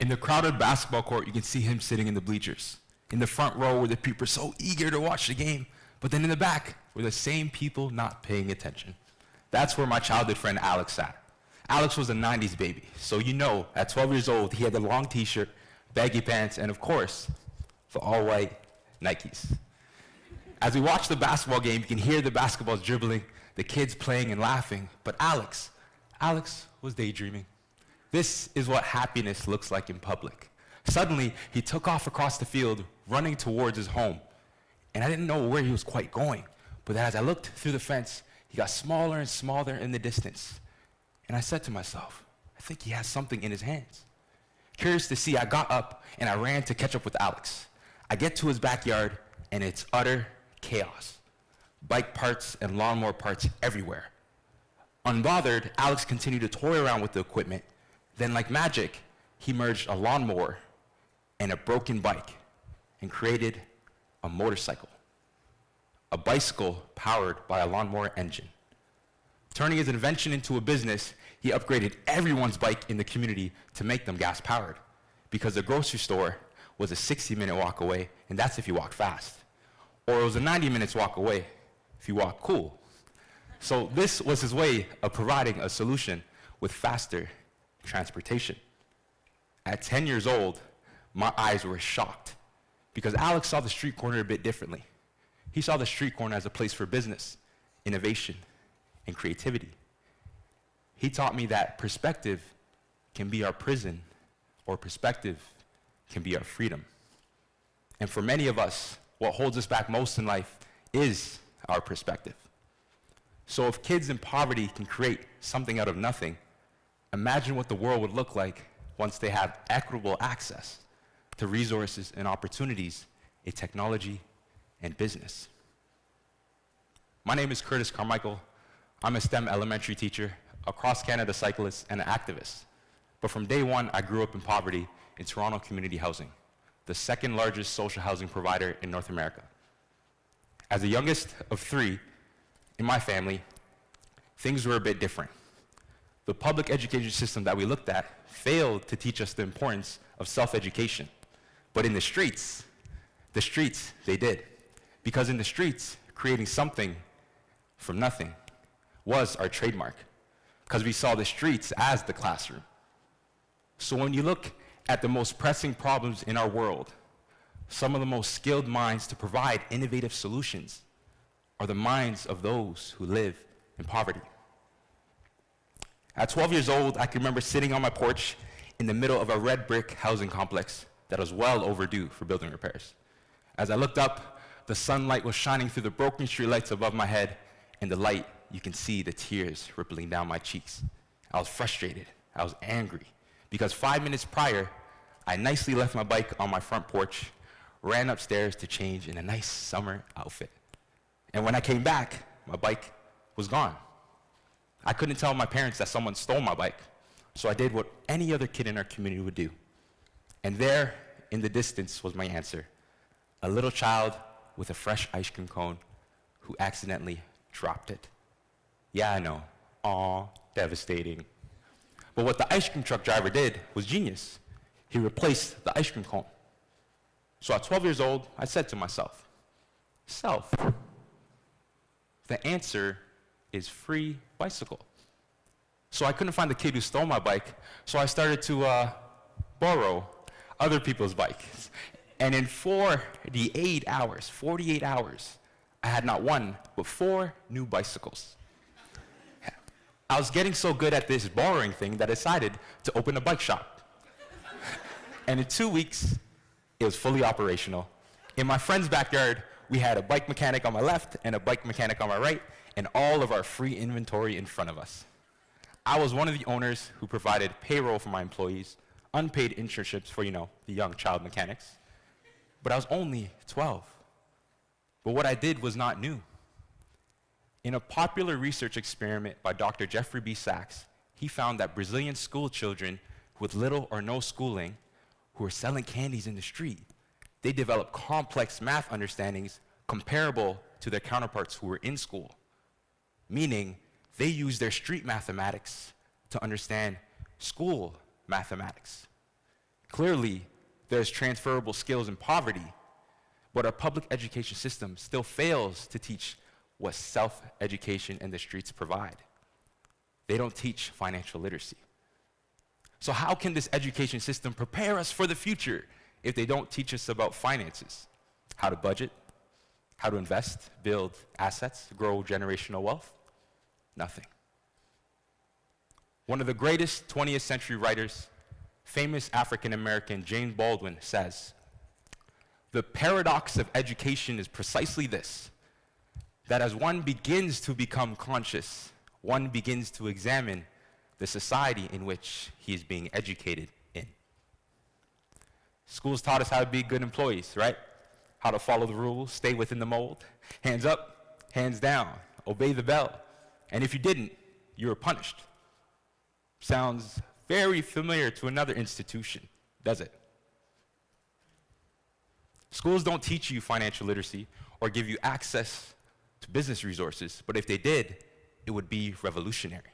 In the crowded basketball court, you can see him sitting in the bleachers. In the front row where the people are so eager to watch the game, but then in the back were the same people not paying attention. That's where my childhood friend Alex sat. Alex was a 90s baby, so you know, at 12 years old, he had the long t-shirt, baggy pants, and of course, the all-white Nikes. As we watch the basketball game, you can hear the basketballs dribbling, the kids playing and laughing, but Alex was daydreaming. This is what happiness looks like in public. Suddenly, he took off across the field, running towards his home. And I didn't know where he was quite going, but as I looked through the fence, he got smaller and smaller in the distance. And I said to myself, I think he has something in his hands. Curious to see, I got up and I ran to catch up with Alex. I get to his backyard and it's utter chaos. Bike parts and lawnmower parts everywhere. Unbothered, Alex continued to toy around with the equipment. Then like magic, he merged a lawnmower and a broken bike and created a motorcycle. A bicycle powered by a lawnmower engine. Turning his invention into a business, he upgraded everyone's bike in the community to make them gas-powered, because the grocery store was a 60-minute walk away, and that's if you walked fast. Or it was a 90 minutes walk away if you walked cool. So this was his way of providing a solution with faster transportation. At 10 years old, my eyes were shocked, because Alex saw the street corner a bit differently. He saw the street corner as a place for business, innovation, and creativity. He taught me that perspective can be our prison, or perspective can be our freedom. And for many of us, what holds us back most in life is our perspective. So if kids in poverty can create something out of nothing, imagine what the world would look like once they have equitable access to resources and opportunities in technology and business. My name is Curtis Carmichael. I'm a STEM elementary teacher, a cross-Canada cyclist, and an activist. But from day one, I grew up in poverty in Toronto Community Housing, the second largest social housing provider in North America. As the youngest of three in my family, things were a bit different. The public education system that we looked at failed to teach us the importance of self-education. But in the streets, they did. Because in the streets, creating something from nothing was our trademark, because we saw the streets as the classroom. So when you look at the most pressing problems in our world, some of the most skilled minds to provide innovative solutions are the minds of those who live in poverty. At 12 years old, I can remember sitting on my porch in the middle of a red brick housing complex that was well overdue for building repairs. As I looked up, the sunlight was shining through the broken streetlights above my head, and the light, you can see the tears rippling down my cheeks. I was frustrated, I was angry, because 5 minutes prior, I nicely left my bike on my front porch, ran upstairs to change in a nice summer outfit. And when I came back, my bike was gone. I couldn't tell my parents that someone stole my bike, so I did what any other kid in our community would do. And there, in the distance, was my answer. A little child with a fresh ice cream cone who accidentally dropped it. Yeah, I know. Aw, devastating. But what the ice cream truck driver did was genius. He replaced the ice cream cone. So at 12 years old, I said to myself, the answer is free bicycle. So I couldn't find the kid who stole my bike, so I started to borrow other people's bikes. And in 48 hours, I had not one, but 4 new bicycles. I was getting so good at this borrowing thing that I decided to open a bike shop. And in 2 weeks, it was fully operational. In my friend's backyard, we had a bike mechanic on my left and a bike mechanic on my right, and all of our free inventory in front of us. I was one of the owners who provided payroll for my employees, unpaid internships for, the young child mechanics. But I was only 12. But what I did was not new. In a popular research experiment by Dr. Jeffrey B. Sachs, he found that Brazilian school children with little or no schooling who were selling candies in the street, they developed complex math understandings comparable to their counterparts who were in school, meaning they used their street mathematics to understand school mathematics. Clearly, there's transferable skills in poverty, but our public education system still fails to teach what self-education and the streets provide. They don't teach financial literacy. So how can this education system prepare us for the future if they don't teach us about finances? How to budget, how to invest, build assets, grow generational wealth? Nothing. One of the greatest 20th century writers, famous African-American James Baldwin, says, "The paradox of education is precisely this, that as one begins to become conscious, one begins to examine the society in which he is being educated in." Schools taught us how to be good employees, right? How to follow the rules, stay within the mold, hands up, hands down, obey the bell. And if you didn't, you were punished. Sounds very familiar to another institution, does it? Schools don't teach you financial literacy or give you access to business resources, but if they did, it would be revolutionary.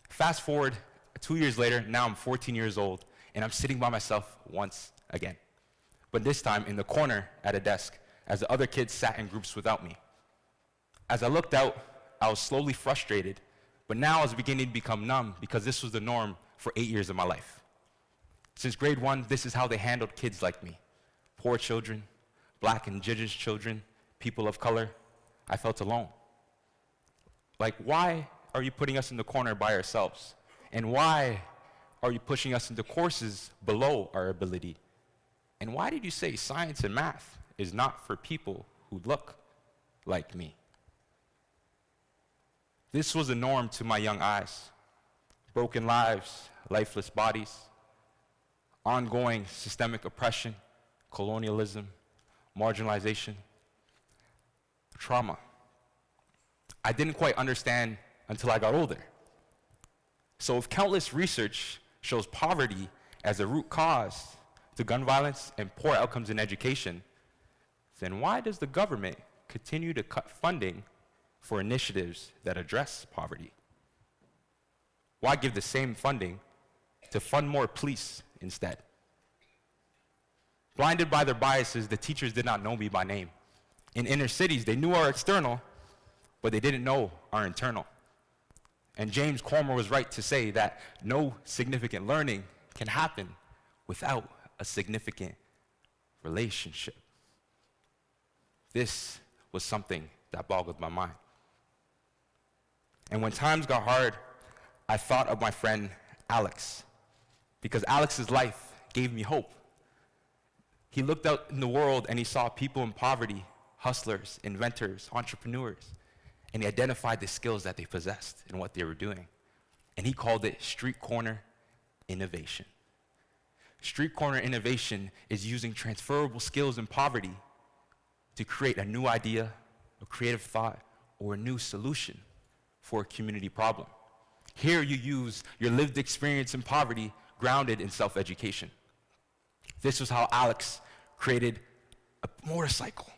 Fast forward 2 years later, now I'm 14 years old, and I'm sitting by myself once again. But this time in the corner at a desk, as the other kids sat in groups without me. As I looked out, I was slowly frustrated, but now I was beginning to become numb because this was the norm for 8 years of my life. Since grade 1, this is how they handled kids like me. Poor children, black and indigenous children, people of color. I felt alone. Like, why are you putting us in the corner by ourselves? And why are you pushing us into courses below our ability? And why did you say science and math is not for people who look like me? This was the norm to my young eyes. Broken lives, lifeless bodies, ongoing systemic oppression, colonialism, marginalization, trauma. I didn't quite understand until I got older. So if countless research shows poverty as a root cause to gun violence and poor outcomes in education, then why does the government continue to cut funding for initiatives that address poverty? Why give the same funding to fund more police instead? Blinded by their biases, the teachers did not know me by name. In inner cities, they knew our external, but they didn't know our internal. And James Cormer was right to say that no significant learning can happen without a significant relationship. This was something that boggled my mind. And when times got hard, I thought of my friend Alex, because Alex's life gave me hope. He looked out in the world and he saw people in poverty, hustlers, inventors, entrepreneurs, and he identified the skills that they possessed and what they were doing. And he called it street corner innovation. Street corner innovation is using transferable skills in poverty to create a new idea, a creative thought, or a new solution for a community problem. Here you use your lived experience in poverty grounded in self-education. This was how Alex created a motorcycle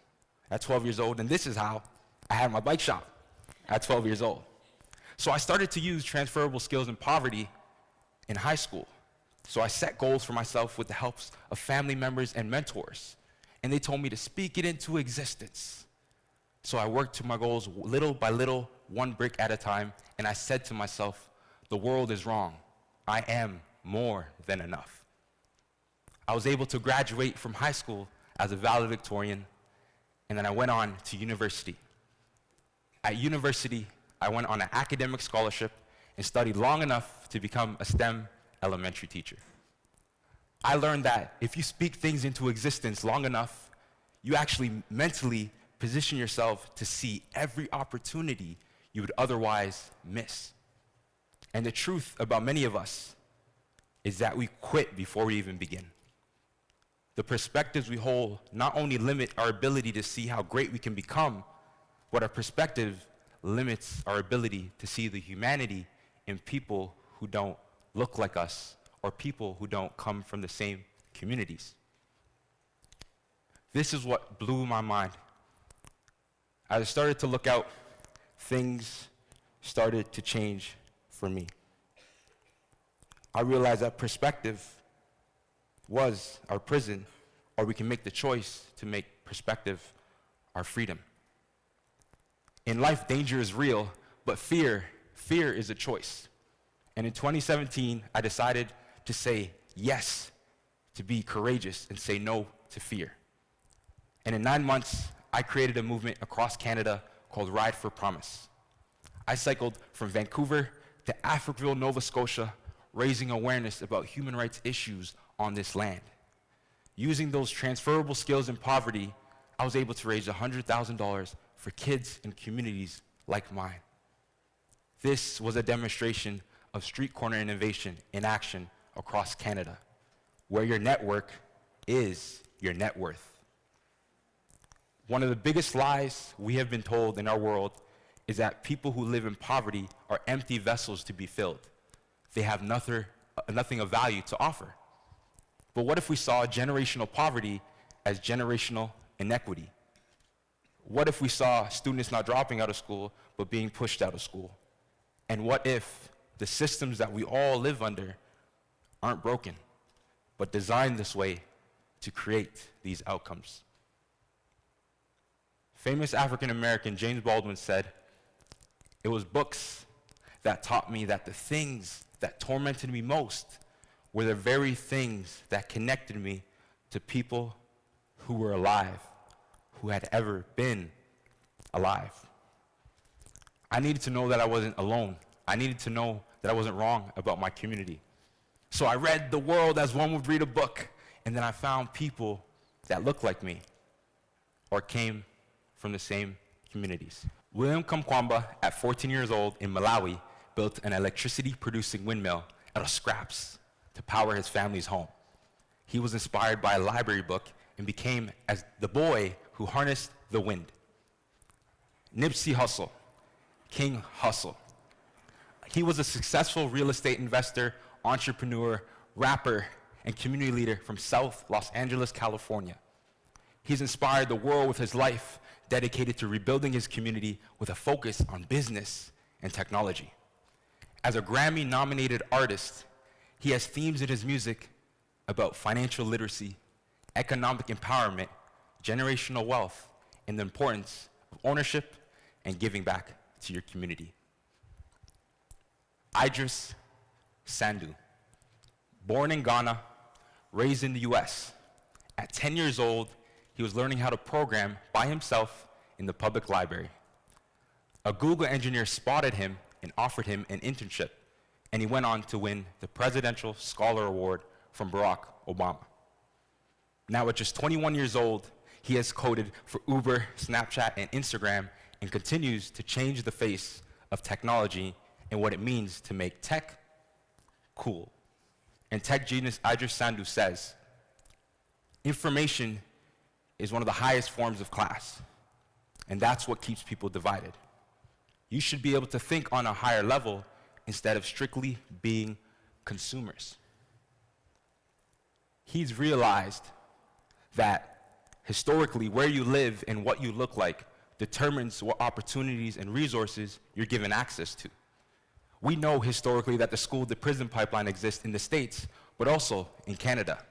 at 12 years old, and this is how I had my bike shop at 12 years old. So I started to use transferable skills in poverty in high school. So I set goals for myself with the help of family members and mentors, and they told me to speak it into existence. So I worked to my goals little by little, one brick at a time, and I said to myself, the world is wrong. I am more than enough. I was able to graduate from high school as a valedictorian, and then I went on to university. At university, I went on an academic scholarship and studied long enough to become a STEM elementary teacher. I learned that if you speak things into existence long enough, you actually mentally position yourself to see every opportunity you would otherwise miss. And the truth about many of us is that we quit before we even begin. The perspectives we hold not only limit our ability to see how great we can become, but our perspective limits our ability to see the humanity in people who don't look like us or people who don't come from the same communities. This is what blew my mind. As I started to look out, things started to change for me. I realized that perspective was our prison, or we can make the choice to make perspective our freedom. In life, danger is real, but fear is a choice. And in 2017, I decided to say yes, to be courageous, and say no to fear. And in 9 months, I created a movement across Canada called Ride for Promise. I cycled from Vancouver to Africville, Nova Scotia, raising awareness about human rights issues on this land. Using those transferable skills in poverty, I was able to raise $100,000 for kids in communities like mine. This was a demonstration of street corner innovation in action across Canada, where your network is your net worth. One of the biggest lies we have been told in our world is that people who live in poverty are empty vessels to be filled. They have nothing of value to offer. But what if we saw generational poverty as generational inequity? What if we saw students not dropping out of school, but being pushed out of school? And what if the systems that we all live under aren't broken, but designed this way to create these outcomes? Famous African American James Baldwin said, "It was books that taught me that the things that tormented me most were the very things that connected me to people who were alive, who had ever been alive." I needed to know that I wasn't alone. I needed to know that I wasn't wrong about my community. So I read the world as one would read a book, and then I found people that looked like me or came from the same communities. William Kamkwamba, at 14 years old in Malawi, built an electricity-producing windmill out of scraps to power his family's home. He was inspired by a library book and became as the boy who harnessed the wind. Nipsey Hussle, King Hustle. He was a successful real estate investor, entrepreneur, rapper, and community leader from South Los Angeles, California. He's inspired the world with his life dedicated to rebuilding his community with a focus on business and technology. As a Grammy-nominated artist, he has themes in his music about financial literacy, economic empowerment, generational wealth, and the importance of ownership and giving back to your community. Idris Sandu, born in Ghana, raised in the US. At 10 years old, he was learning how to program by himself in the public library. A Google engineer spotted him and offered him an internship, and he went on to win the Presidential Scholar Award from Barack Obama. Now at just 21 years old, he has coded for Uber, Snapchat, and Instagram, and continues to change the face of technology and what it means to make tech cool. And tech genius Idris Sandu says, "Information is one of the highest forms of class, and that's what keeps people divided. You should be able to think on a higher level instead of strictly being consumers." He's realized that historically, where you live and what you look like determines what opportunities and resources you're given access to. We know historically that the school-to-prison pipeline exists in the States, but also in Canada.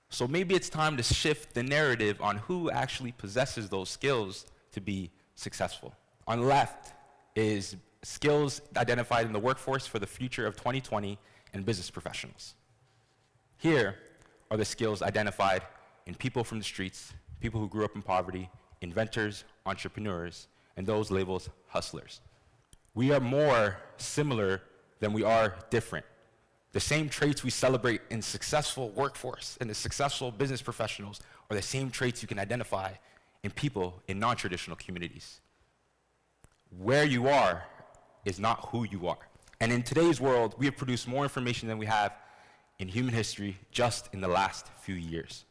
So maybe it's time to shift the narrative on who actually possesses those skills to be successful. On the left is skills identified in the workforce for the future of 2020 and business professionals. Here are the skills identified in people from the streets, people who grew up in poverty, inventors, entrepreneurs, and those labeled hustlers. We are more similar than we are different. The same traits we celebrate in successful workforce and the successful business professionals are the same traits you can identify in people in non-traditional communities. Where you are is not who you are. And in today's world, we have produced more information than we have in human history just in the last few years.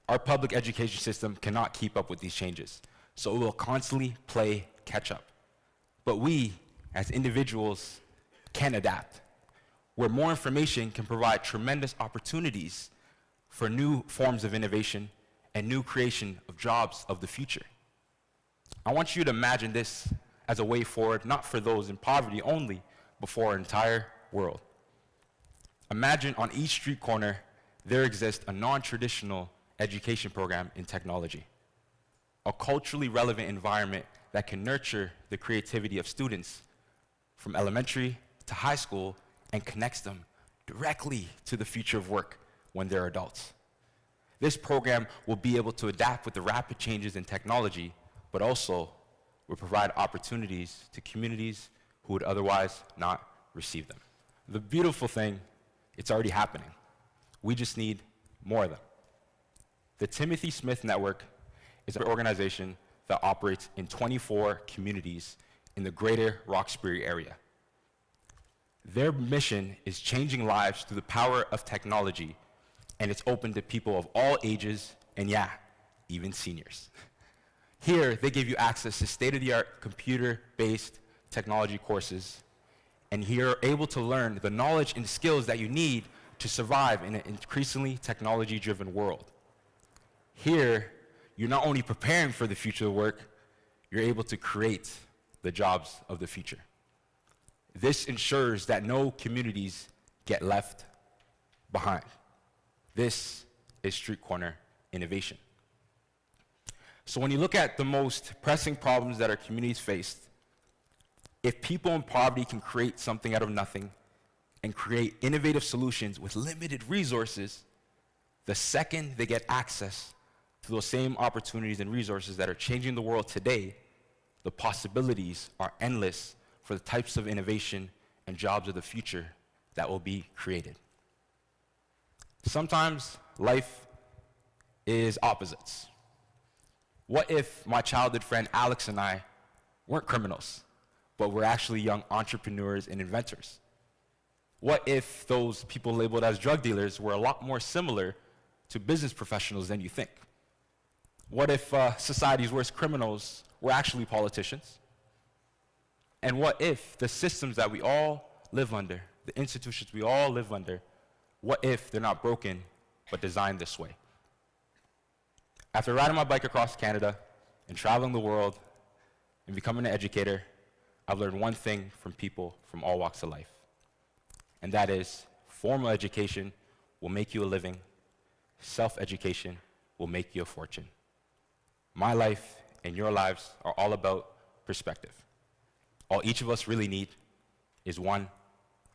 Our public education system cannot keep up with these changes, so it will constantly play catch up. But we, as individuals, can adapt, where more information can provide tremendous opportunities for new forms of innovation and new creation of jobs of the future. I want you to imagine this as a way forward, not for those in poverty only, but for our entire world. Imagine on each street corner there exists a non-traditional education program in technology, a culturally relevant environment that can nurture the creativity of students from elementary to high school and connects them directly to the future of work when they're adults. This program will be able to adapt with the rapid changes in technology, but also will provide opportunities to communities who would otherwise not receive them. The beautiful thing, it's already happening. We just need more of them. The Timothy Smith Network is an organization that operates in 24 communities in the greater Roxbury area. Their mission is changing lives through the power of technology, and it's open to people of all ages, and yeah, even seniors. Here, they give you access to state-of-the-art computer-based technology courses, and you're able to learn the knowledge and skills that you need to survive in an increasingly technology-driven world. Here, you're not only preparing for the future of work, you're able to create the jobs of the future. This ensures that no communities get left behind. This is street corner innovation. So when you look at the most pressing problems that our communities face, if people in poverty can create something out of nothing and create innovative solutions with limited resources, the second they get access to those same opportunities and resources that are changing the world today, the possibilities are endless for the types of innovation and jobs of the future that will be created. Sometimes life is opposites. What if my childhood friend Alex and I weren't criminals, but we're actually young entrepreneurs and inventors? What if those people labeled as drug dealers were a lot more similar to business professionals than you think? What if society's worst criminals were actually politicians? And what if the systems that we all live under, the institutions we all live under, what if they're not broken, but designed this way? After riding my bike across Canada and traveling the world and becoming an educator, I've learned one thing from people from all walks of life, and that is formal education will make you a living, self-education will make you a fortune. My life and your lives are all about perspective. All each of us really need is one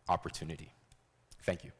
opportunity. Thank you.